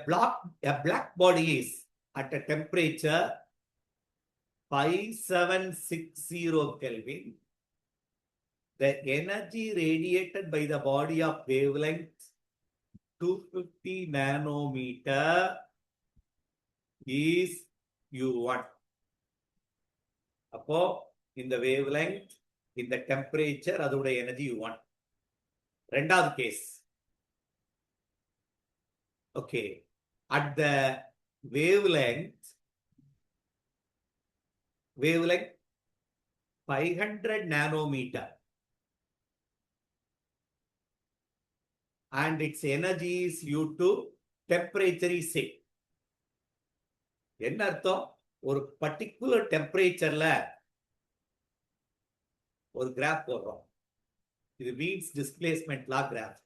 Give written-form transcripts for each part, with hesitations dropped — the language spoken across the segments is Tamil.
black body is at a temperature 5760 Kelvin. The energy radiated by the body of wavelength 250 nanometer is U1. அப்போ இந்த wavelength, இந்த temperature, அதோட energy U1. ரெண்டாவது case. Okay. At the wavelength 500 nanometer. And its energy is U2, temperature is same. என்ன அர்த்தம்? ஒரு பர்டிகுலர் டெம்பரேச்சர்ல ஒரு கிராஃப் போடுறோம். இது மீன்ஸ் டிஸ்பிளேஸ்மெண்ட் லா கிராஃப்.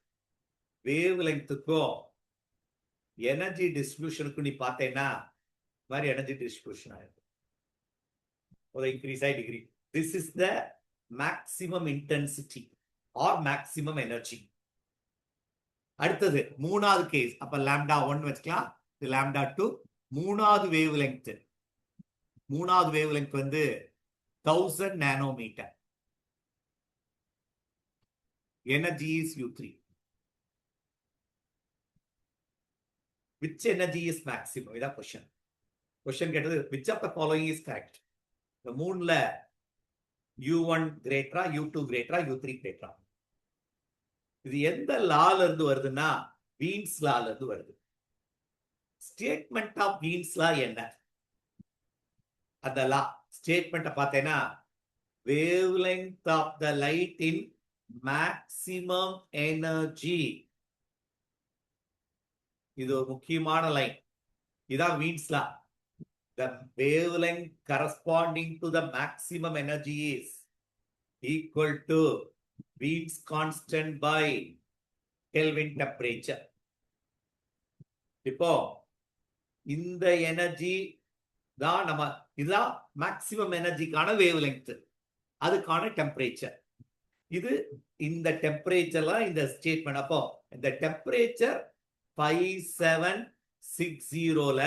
வேவ் லெங்க்த்துக்கும் எனர்ஜி டிஸ்ட்ரிபியூஷனுக்கும் நீ பார்த்தேன்னா மாதிரி எனர்ஜி டிஸ்ட்ரிபியூஷன் ஆயிடும். ஒரு இன்க்ரீஸ் ஆகி degree. This is the maximum intensity or maximum energy. அடுத்தது மூணாவது கேஸ். அப்ப லாம்டா 1 வச்சுக்கலாம், இது லாம்டா 2. மூணாவது வேவ் லெங்த் வந்து 1000 nanometre. Energy is U3. Which energy is maximum? இதான் கொஸ்டின். கொஸ்டின் கேட்டது which of the following is correct? இந்த மூணுல U1 கிரேட்டரா, U2 கிரேட்டரா, U3 கிரேட்டரா? இது எந்த லால இருந்து வருதுன்னா வீன்ஸ் லால இருந்து வருது. ஸ்டேட்மெண்ட் ஆஃப் வீன்ஸ் லா என்ன? அந்த லா ஸ்டேட்மெண்ட் பார்த்தேன்னா wavelength of the light in maximum energy. இது ஒரு முக்கியமான லைன். இதான் வீன்ஸ் லா. The wavelength corresponding to the maximum energy is equal to Wien's constant by Kelvin temperature. இப்போ இந்த எனர்ஜி தான் நம்ம, இதுதான் மேக்சிமம் எனர்ஜிக்கான வேவ் லெங்த், அதுக்கான டெம்பரேச்சர். இது இந்த டெம்பரேச்சர்ல இந்த ஸ்டேட்மெண்ட். அப்போ இந்த டெம்பரேச்சர் 5760ல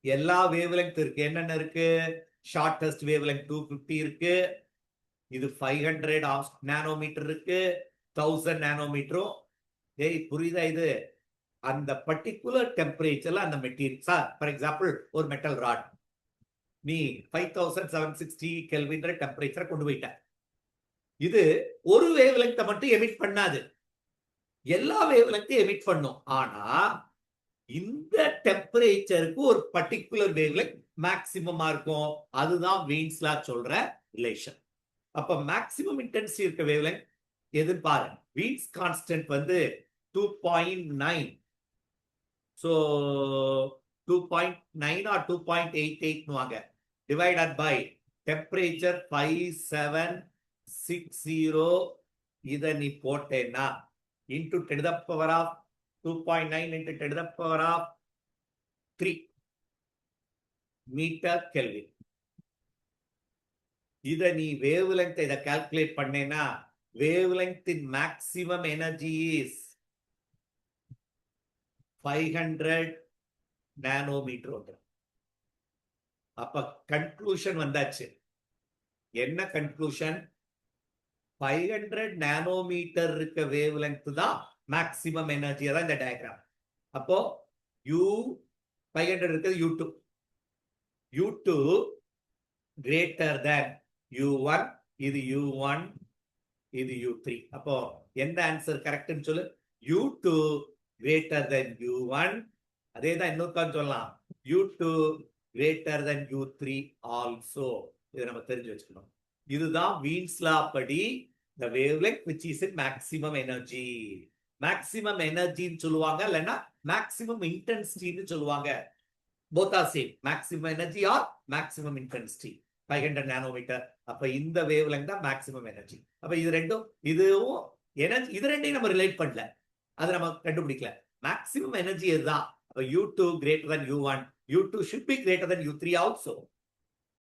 எல்லா வேவ் லெங்த் இருக்கு. என்னென்ன இருக்கு? ஷார்டஸ்ட் வேவ் லெங்த் 250 இருக்கு. இது 500 நானோமீட்டர் இருக்கு, 1000 நானோமீட்டரும். புரியுதா? இது அந்த பர்டிகுலர் டெம்பரேச்சர்ல அந்த மெட்டீரியல். சார் ஃபார் எக்ஸாம்பிள் ஒரு மெட்டல் ராட் நீ 5760 கெல்வின் டெம்பரேச்சரை கொண்டு போயிட்ட. இது ஒரு வேவ் லெங்த்தை மட்டும் எமிட் பண்ணாது, எல்லா வேவ் லெங்த்தையும் எமிட் பண்ணும். ஆனா இந்த டெம்பரேச்சருக்கு ஒரு பர்டிகுலர் வேவ் லெங்த் மேக்சிமமா இருக்கும். அதுதான் வீன்ஸ் லா சொல்ற ரிலேஷன். அப்ப மேக்சிமம் இன்டென்சிட்டி இருக்க வேவ் லெங்த் எதுன்னு பாரு. வீன்ஸ் கான்ஸ்டன்ட் வந்து 2.9. So 2.9 or 2.88 வாங்க, divided by temperature 5760. இத நீ போட்டேன்னா into 10 to the power of 2.9 into 10 to the power of 3 meter Kelvin. இத நீ வேவ் லெங்த் இத கால்குலேட் பண்ணேன்னா wave length in maximum energy is 500 nanometre வந்து. அப்ப கன்க்ளூஷன் வந்தாச்சு. என்ன கன்க்ளூஷன்? 500 நானோமீட்டர் இருக்க வேவ் லெங்த் தான் மேக்ஸிமம் எனர்ஜி. தான் இந்த டயக்ராம். அப்போ U 500 இருக்குது U2. U2 greater than U1. இது U1, இது U3. அப்போ எந்த ஆன்சர் கரெக்ட்னு சொல்லு? U2 greater than U1. அதே தான் இன்னொரு சொல்லலாம், U2 greater than U3 also. இதை நம்ம தெரிஞ்சு வச்சுக்கணும். இதுதான் வீன்ஸ் லா படி the wavelength which is in maximum energy. maximum energy ன்னு சொல்லுவாங்க, இல்லைன்னா maximum intensity ன்னு சொல்லுவாங்க. both are same. maximum energy or maximum intensity 500 nanometre. அப்ப இந்த wavelength தான் maximum energy. அப்ப இது ரெண்டும், இதுவும் எனர்ஜி, இது ரெண்டையும் நம்ம ரிலேட் பண்ணல, அதை நம்ம கண்டுபிடிக்கல. maximum energy இதுதான். அப்ப U2 greater than U1, U2 should be greater than U3 also.